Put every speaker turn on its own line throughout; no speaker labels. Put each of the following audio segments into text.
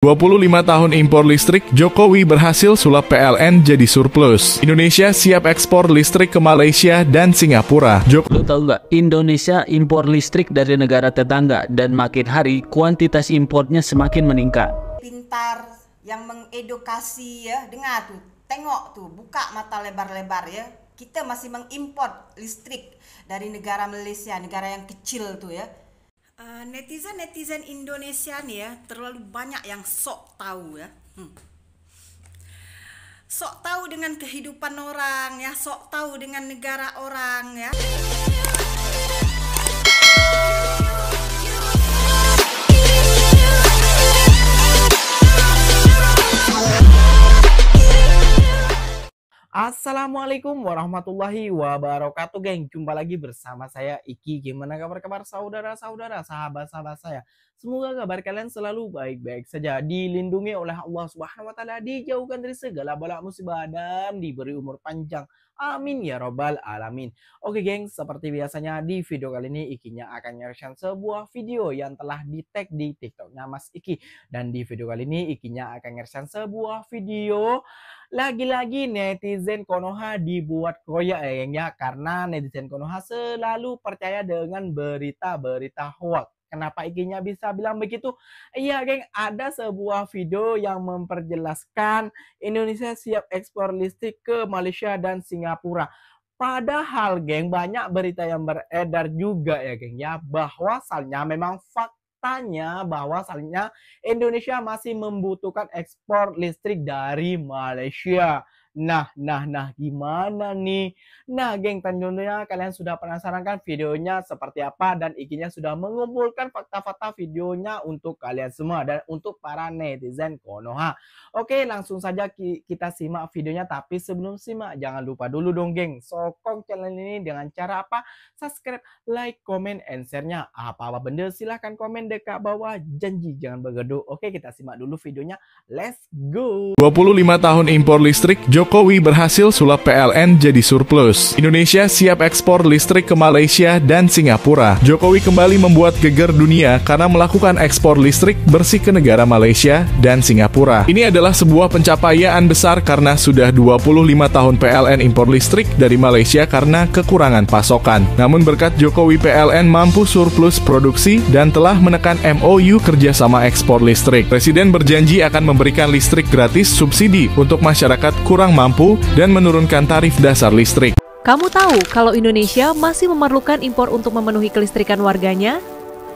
25 tahun impor listrik, Jokowi berhasil sulap PLN jadi surplus. Indonesia siap ekspor listrik ke Malaysia dan Singapura.
Lo tahu nggak, Indonesia impor listrik dari negara tetangga dan makin hari kuantitas impornya semakin meningkat.
Pintar, yang mengedukasi ya, dengar tuh, tengok tuh, buka mata lebar-lebar ya. Kita masih mengimpor listrik dari negara Malaysia, negara yang kecil tuh ya. Netizen Indonesia nih ya, terlalu banyak yang sok tahu ya. Sok tahu dengan kehidupan orang ya, sok tahu dengan negara orang ya.
Assalamualaikum warahmatullahi wabarakatuh, geng. Jumpa lagi bersama saya Iki. Gimana kabar saudara-saudara, sahabat-sahabat saya? Semoga kabar kalian selalu baik-baik saja, dilindungi oleh Allah Subhanahu wa taala, dijauhkan dari segala bala musibah dan diberi umur panjang. Amin ya robbal alamin. Oke geng, seperti biasanya di video kali ini Ikinya akan nge-share sebuah video yang telah di-tag di TikToknya Mas Iki. Dan di video kali ini Ikinya akan nge-share sebuah video lagi-lagi netizen Konoha dibuat koyak ya geng ya. Karena netizen Konoha selalu percaya dengan berita-berita hoax. Kenapa Ikinya bisa bilang begitu? Iya geng, ada sebuah video yang memperjelaskan Indonesia siap ekspor listrik ke Malaysia dan Singapura. Padahal geng, banyak berita yang beredar juga ya geng ya, bahwasannya memang faktanya bahwasannya Indonesia masih membutuhkan ekspor listrik dari Malaysia. Nah, gimana nih? Nah, geng, tentunya kalian sudah penasaran kan videonya seperti apa, dan Ikinya sudah mengumpulkan fakta-fakta videonya untuk kalian semua dan untuk para netizen Konoha. Oke, langsung saja kita simak videonya, tapi sebelum simak jangan lupa dulu dong, geng, sokong channel ini dengan cara apa? Subscribe, like, comment, and share-nya. Apa-apa benda silahkan komen dekat bawah, janji jangan bergaduh. Oke, kita simak dulu videonya. Let's go.
25 tahun impor listrik, Jokowi berhasil sulap PLN jadi surplus. Indonesia siap ekspor listrik ke Malaysia dan Singapura. Jokowi kembali membuat geger dunia karena melakukan ekspor listrik bersih ke negara Malaysia dan Singapura. Ini adalah sebuah pencapaian besar karena sudah 25 tahun PLN impor listrik dari Malaysia karena kekurangan pasokan. Namun berkat Jokowi, PLN mampu surplus produksi dan telah menekan MOU kerjasama ekspor listrik. Presiden berjanji akan memberikan listrik gratis subsidi untuk masyarakat kurang mampu dan menurunkan tarif dasar listrik.
Kamu tahu kalau Indonesia masih memerlukan impor untuk memenuhi kelistrikan warganya?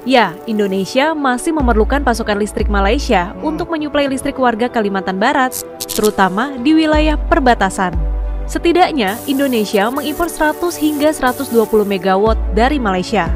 Ya, Indonesia masih memerlukan pasokan listrik Malaysia untuk menyuplai listrik warga Kalimantan Barat, terutama di wilayah perbatasan. Setidaknya, Indonesia mengimpor 100 hingga 120 megawatt dari Malaysia.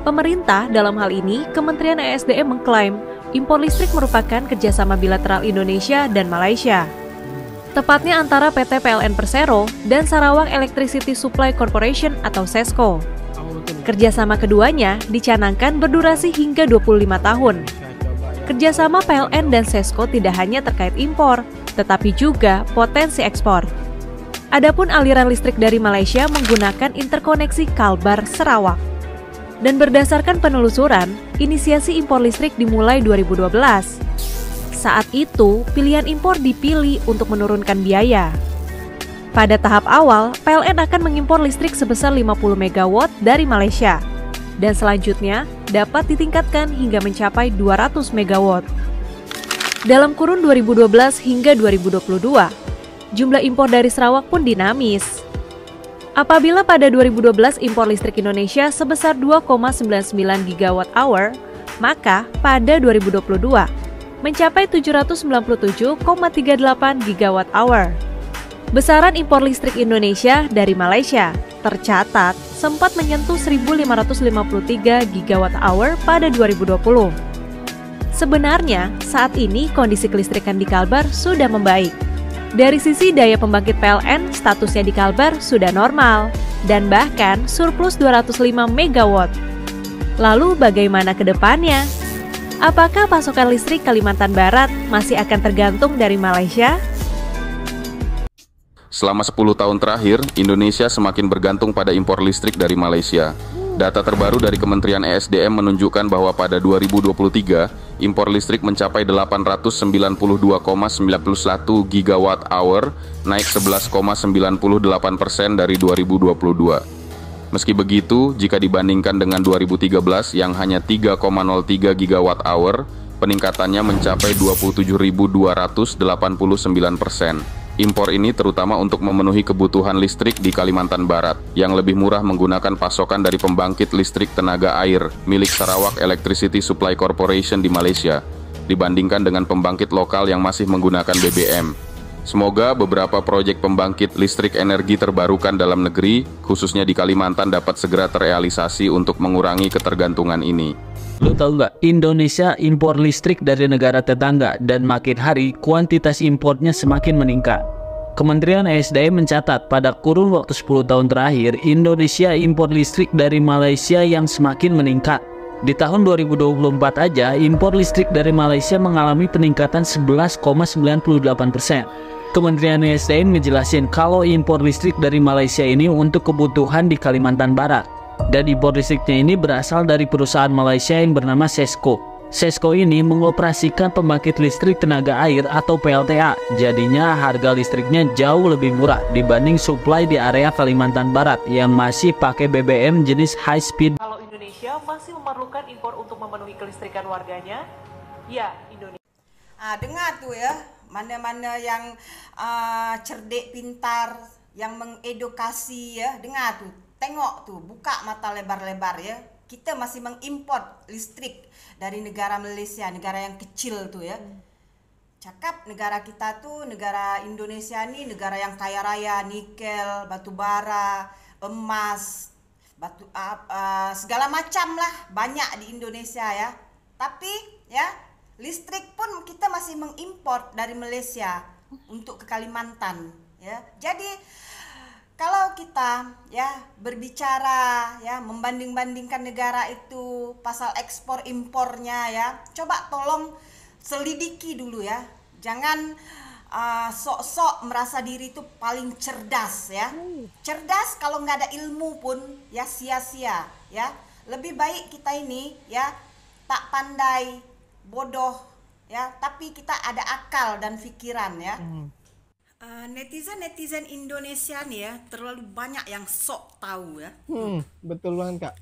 Pemerintah dalam hal ini, Kementerian ESDM mengklaim impor listrik merupakan kerjasama bilateral Indonesia dan Malaysia. Tepatnya antara PT PLN Persero dan Sarawak Electricity Supply Corporation atau SESCO. Kerjasama keduanya dicanangkan berdurasi hingga 25 tahun. Kerjasama PLN dan SESCO tidak hanya terkait impor, tetapi juga potensi ekspor. Adapun aliran listrik dari Malaysia menggunakan interkoneksi Kalbar Sarawak. Dan berdasarkan penelusuran, inisiasi impor listrik dimulai 2012. Saat itu, pilihan impor dipilih untuk menurunkan biaya. Pada tahap awal, PLN akan mengimpor listrik sebesar 50 megawatt dari Malaysia. Dan selanjutnya, dapat ditingkatkan hingga mencapai 200 megawatt. Dalam kurun 2012 hingga 2022, jumlah impor dari Sarawak pun dinamis. Apabila pada 2012 impor listrik Indonesia sebesar 2,99 gigawatt hour, maka pada 2022, mencapai 797,38 gigawatt hour. Besaran impor listrik Indonesia dari Malaysia tercatat sempat menyentuh 1.553 gigawatt hour pada 2020. Sebenarnya, saat ini kondisi kelistrikan di Kalbar sudah membaik. Dari sisi daya pembangkit PLN, statusnya di Kalbar sudah normal dan bahkan surplus 205 megawatt. Lalu bagaimana ke depannya? Apakah pasokan listrik Kalimantan Barat masih akan tergantung dari Malaysia?
Selama 10 tahun terakhir, Indonesia semakin bergantung pada impor listrik dari Malaysia. Data terbaru dari Kementerian ESDM menunjukkan bahwa pada 2023, impor listrik mencapai 892,91 gigawatt hour, naik 11,98% dari 2022. Meski begitu, jika dibandingkan dengan 2013 yang hanya 3,03 gigawatt hour, peningkatannya mencapai 27.289%. Impor ini terutama untuk memenuhi kebutuhan listrik di Kalimantan Barat, yang lebih murah menggunakan pasokan dari pembangkit listrik tenaga air milik Sarawak Electricity Supply Corporation di Malaysia, dibandingkan dengan pembangkit lokal yang masih menggunakan BBM. Semoga beberapa proyek pembangkit listrik energi terbarukan dalam negeri, khususnya di Kalimantan, dapat segera terrealisasi untuk mengurangi ketergantungan ini.
Lo tahu nggak, Indonesia impor listrik dari negara tetangga dan makin hari kuantitas impornya semakin meningkat. Kementerian ESDM mencatat pada kurun waktu 10 tahun terakhir, Indonesia impor listrik dari Malaysia yang semakin meningkat. Di tahun 2024 aja, impor listrik dari Malaysia mengalami peningkatan 11,98%. Kementerian ESDM ngejelasin kalau impor listrik dari Malaysia ini untuk kebutuhan di Kalimantan Barat. Dan impor listriknya ini berasal dari perusahaan Malaysia yang bernama Sesco. Sesco ini mengoperasikan pembangkit listrik tenaga air atau PLTA. Jadinya harga listriknya jauh lebih murah dibanding suplai di area Kalimantan Barat yang masih pakai BBM jenis high speed.
Kalau Indonesia masih memerlukan impor untuk memenuhi kelistrikan warganya, ya Indonesia.
Dengar tuh ya, mana-mana yang cerdik, pintar, yang mengedukasi ya, dengar tuh. Tengok tuh, buka mata lebar-lebar ya. Kita masih mengimport listrik dari negara Malaysia, negara yang kecil tuh ya. Cakap negara kita tuh, negara Indonesia nih negara yang kaya raya, nikel, batu bara, emas, segala macam lah banyak di Indonesia ya. Tapi ya, listrik pun kita masih mengimport dari Malaysia untuk ke Kalimantan ya. Jadi kalau kita ya berbicara ya membanding-bandingkan negara itu pasal ekspor impornya ya, coba tolong selidiki dulu ya. Jangan sok-sok merasa diri itu paling cerdas ya. Cerdas kalau nggak ada ilmu pun ya sia-sia ya. Lebih baik kita ini ya tak pandai, bodoh ya, tapi kita ada akal dan pikiran ya. Netizen Indonesia nih ya terlalu banyak yang sok tahu ya.
Betul banget Kak.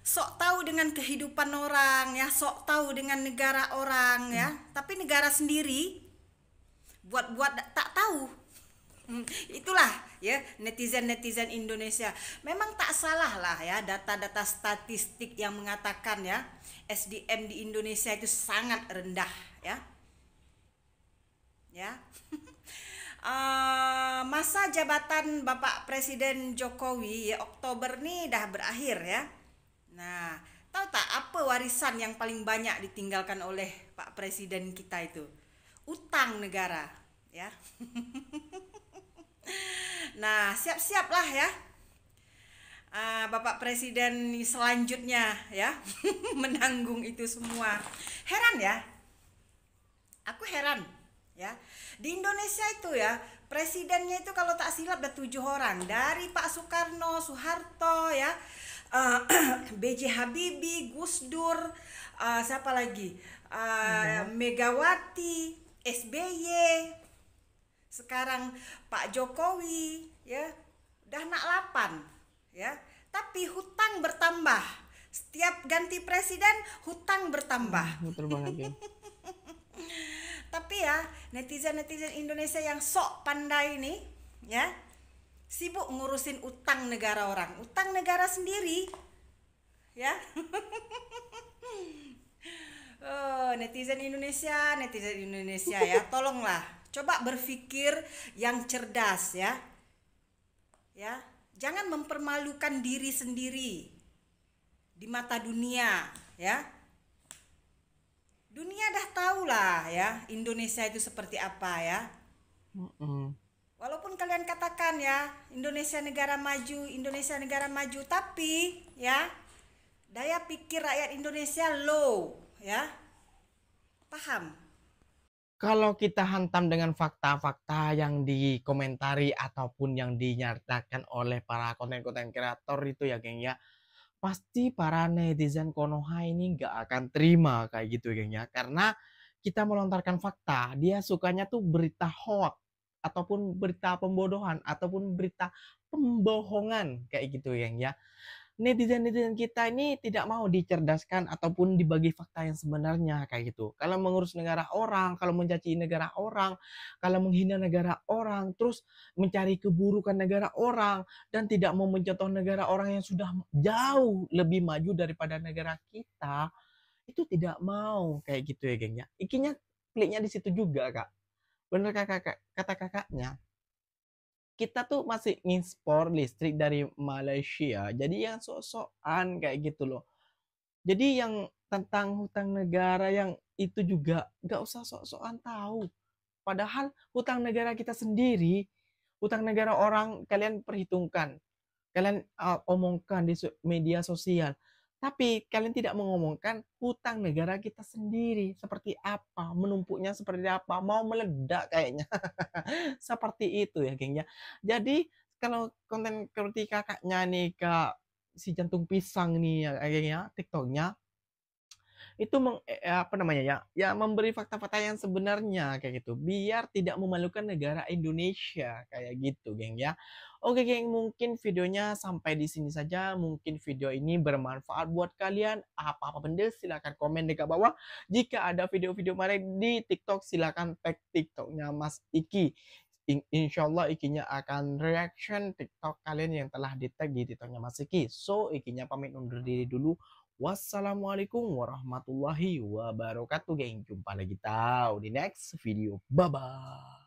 Sok tahu dengan kehidupan orang ya, sok tahu dengan negara orang ya, tapi negara sendiri buat tak tahu. Itulah ya netizen Indonesia. Memang tak salah lah ya data-data statistik yang mengatakan ya SDM di Indonesia itu sangat rendah ya. Ya. Masa jabatan Bapak Presiden Jokowi ya Oktober nih dah berakhir ya. Nah, tahu tak apa warisan yang paling banyak ditinggalkan oleh Pak Presiden kita itu? Utang negara ya. Nah, siap-siaplah ya. Bapak Presiden selanjutnya ya menanggung itu semua. Heran ya. Aku heran ya. Di Indonesia itu ya, presidennya itu kalau tak silap ada 7 orang. Dari Pak Soekarno, Soeharto ya, B.J. Habibie, Gus Dur, siapa lagi? Megawati, SBY, sekarang Pak Jokowi ya, udah nak 8 ya. Tapi hutang bertambah. Setiap ganti presiden hutang bertambah.
Betul banget ya.
Tapi ya netizen Indonesia yang sok pandai nih ya sibuk ngurusin utang negara orang, utang negara sendiri ya. Netizen Indonesia ya, tolonglah coba berpikir yang cerdas ya. Ya, jangan mempermalukan diri sendiri di mata dunia ya. Dunia dah tahu lah ya Indonesia itu seperti apa ya. Walaupun kalian katakan ya Indonesia negara maju, tapi ya daya pikir rakyat Indonesia low ya. Paham?
Kalau kita hantam dengan fakta-fakta yang dikomentari ataupun yang dinyatakan oleh para konten-konten kreator itu ya geng ya, pasti para netizen Konoha ini nggak akan terima kayak gitu geng ya, karena kita melontarkan fakta. Dia sukanya tuh berita hoax ataupun berita pembodohan ataupun berita pembohongan kayak gitu geng ya. Netizen-netizen kita ini tidak mau dicerdaskan ataupun dibagi fakta yang sebenarnya kayak gitu. Kalau mengurus negara orang, kalau mencaci negara orang, kalau menghina negara orang, terus mencari keburukan negara orang, dan tidak mau mencontoh negara orang yang sudah jauh lebih maju daripada negara kita, itu tidak mau kayak gitu ya geng ya. Ikinya kliknya di situ juga kak. Bener kata kakaknya, kita tuh masih ngimpor listrik dari Malaysia. Jadi yang sok-sokan kayak gitu loh. Jadi yang tentang hutang negara yang itu juga nggak usah sok-sokan tahu. Padahal hutang negara kita sendiri, hutang negara orang kalian perhitungkan. Kalian omongkan di media sosial. Tapi kalian tidak mengomongkan hutang negara kita sendiri seperti apa, menumpuknya seperti apa, mau meledak kayaknya. Seperti itu ya, geng ya. Jadi kalau konten seperti kakaknya nih Kak si jantung pisang nih ya, geng ya, TikToknya itu apa namanya ya, ya memberi fakta-fakta yang sebenarnya kayak gitu biar tidak memalukan negara Indonesia kayak gitu geng ya. Oke geng, mungkin videonya sampai di sini saja. Mungkin video ini bermanfaat buat kalian. Apa-apa benda silahkan komen di bawah. Jika ada video-video menarik di TikTok silahkan tag TikToknya Mas Iki. Insya Allah Ikinya akan reaction TikTok kalian yang telah di tag di TikToknya Mas Iki. So Ikinya pamit undur diri dulu. Wassalamualaikum warahmatullahi wabarakatuh geng. Jumpa lagi tahu di next video. Bye bye.